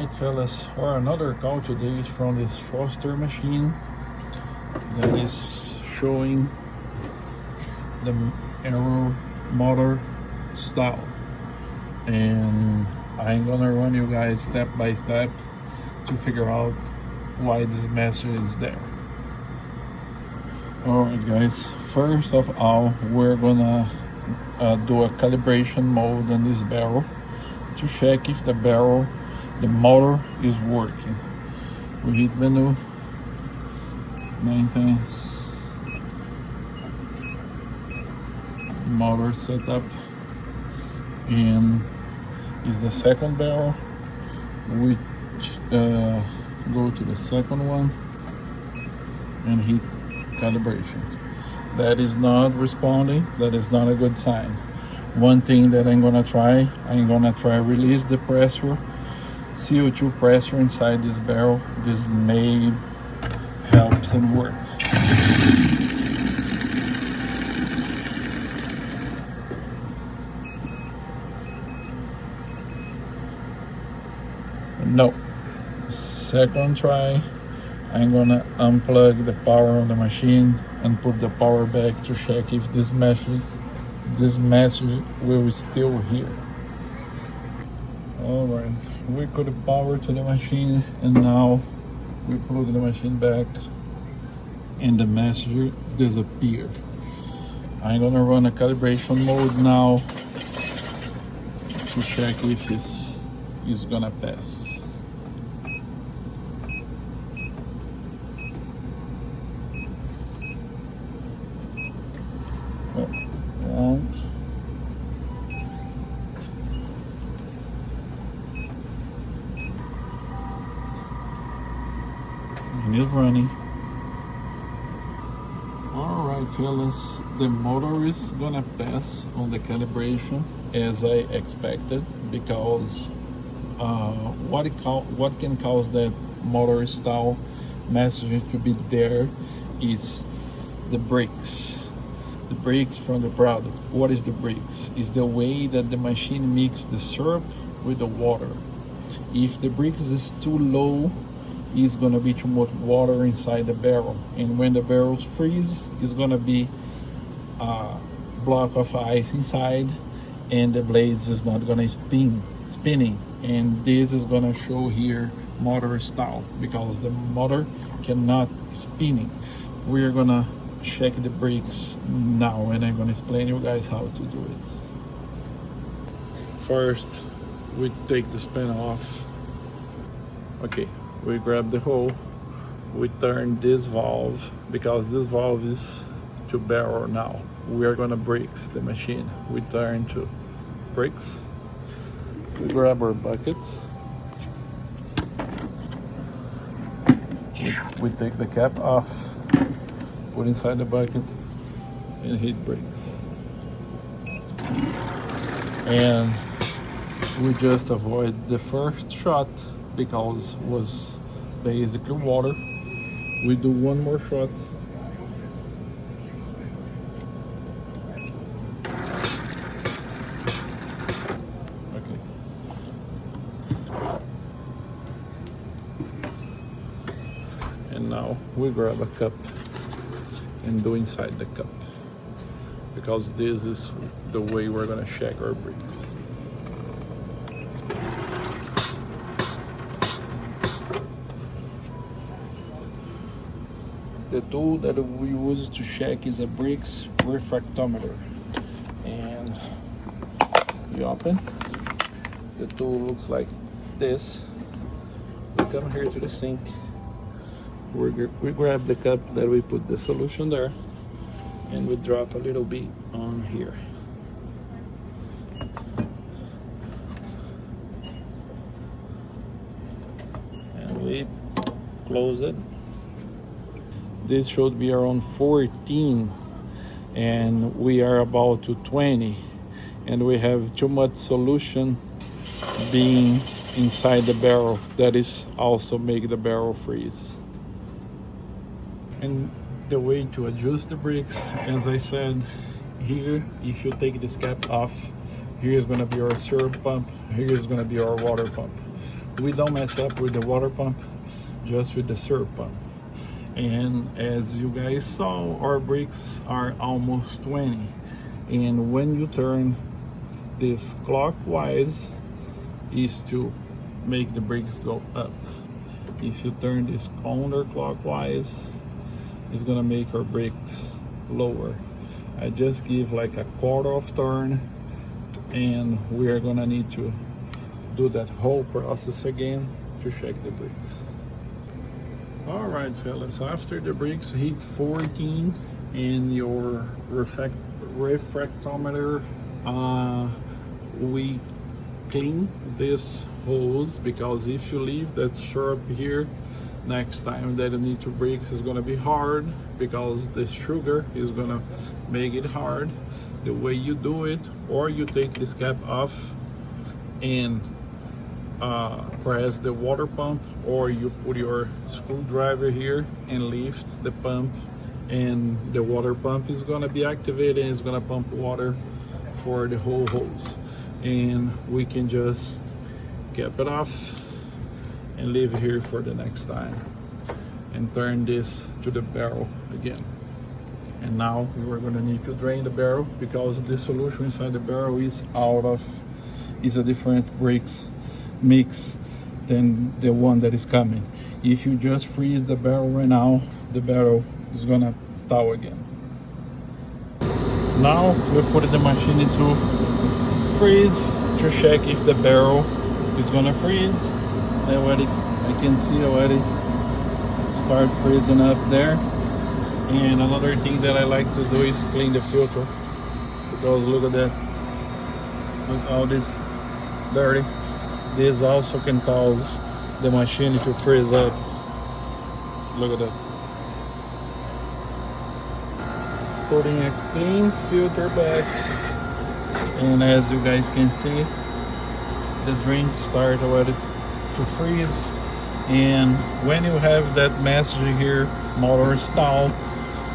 Alright fellas, our another call today is from this Foster machine that is showing the aero motor style, and I'm gonna run you guys step by step to figure out why this message is there. Alright guys, first of all we're gonna do a calibration mode on this barrel to check if the motor is working. We hit menu 9 times, motor setup, and is the second barrel. We go to the second one and hit calibration. That is not responding. That is not a good sign. One thing that I'm gonna try release the pressure, CO2 pressure inside this barrel. This may helps and works. No. Second try, I'm gonna unplug the power of the machine and put the power back to check if this message will still here. Alright, we put the power to the machine and now we plug the machine back and the message disappeared. I'm gonna run a calibration mode now to check if this is gonna pass. Wrong. And it's running. Alright fellas, the motor is gonna pass on the calibration as I expected, because what can cause that motor style message to be there is the Brix. The Brix from the product. What is the Brix? Is the way that the machine mixes the syrup with the water. If the Brix is too low, it's gonna be too much water inside the barrel, and when the barrels freeze, it's gonna be a block of ice inside, and the blades is not gonna spinning, and this is gonna show here motor style because the motor cannot spinning. We're gonna check the Brix now and I'm gonna explain you guys how to do it. First we take the spin off. Okay, we grab the hole, we turn this valve because this valve is to barrel. Now we are gonna Brix the machine. We turn to Brix, we grab our bucket, we take the cap off, put inside the bucket and hit Brix. And we just avoid the first shot because it was basically water. We do one more shot. Okay. And now we grab a cup and do inside the cup, because this is the way we're gonna check our Brix. The tool that we use to check is a Brix refractometer, and you open. The tool looks like this. We come here to the sink. We grab the cup that we put the solution there, and we drop a little bit on here. And we close it. This should be around 14 and we are about to 20, and we have too much solution being inside the barrel. That is also make the barrel freeze. And the way to adjust the Brix, as I said, here if you take this cap off, here is going to be our syrup pump, here is going to be our water pump. we don't mess up with the water pump, just with the syrup pump. And as you guys saw, our brakes are almost 20, and when you turn this clockwise is to make the brakes go up. If you turn this counterclockwise, it's gonna make our brakes lower. I just give like a quarter of turn, and we're gonna need to do that whole process again to check the brakes. All right, fellas, after the brakes hit 14 and your refractometer, we clean this hose, because if you leave that syrup here, next time that you need to brakes is gonna be hard, because the sugar is gonna make it hard. The way you do it, or you take this cap off and press the water pump, or you put your screwdriver here and lift the pump, and the water pump is gonna be activated and it's gonna pump water for the whole hose. And we can just cap it off and leave it here for the next time, and turn this to the barrel again. And now we're gonna need to drain the barrel, because the solution inside the barrel is a different Brix mix than the one that is coming. If you just freeze the barrel right now, the barrel is gonna stall again. Now we put the machine into freeze to check if the barrel is gonna freeze. I can see already start freezing up there. And another thing that I like to do is clean the filter, because look at that, look all this dirty. This also can cause the machine to freeze up. Look at that. Putting a clean filter back, and as you guys can see, the drink start already to freeze. And when you have that message here, motor stall,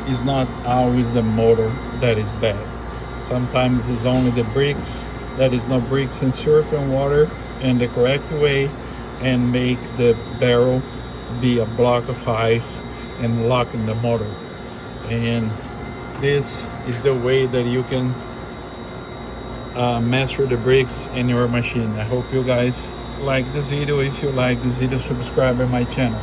is not always the motor that is bad. Sometimes it's only the brakes that is not brakes and syrup and water in the correct way, and make the barrel be a block of ice and lock in the motor. And this is the way that you can master the brakes in your machine. I hope you guys like this video. If you like this video, subscribe to my channel.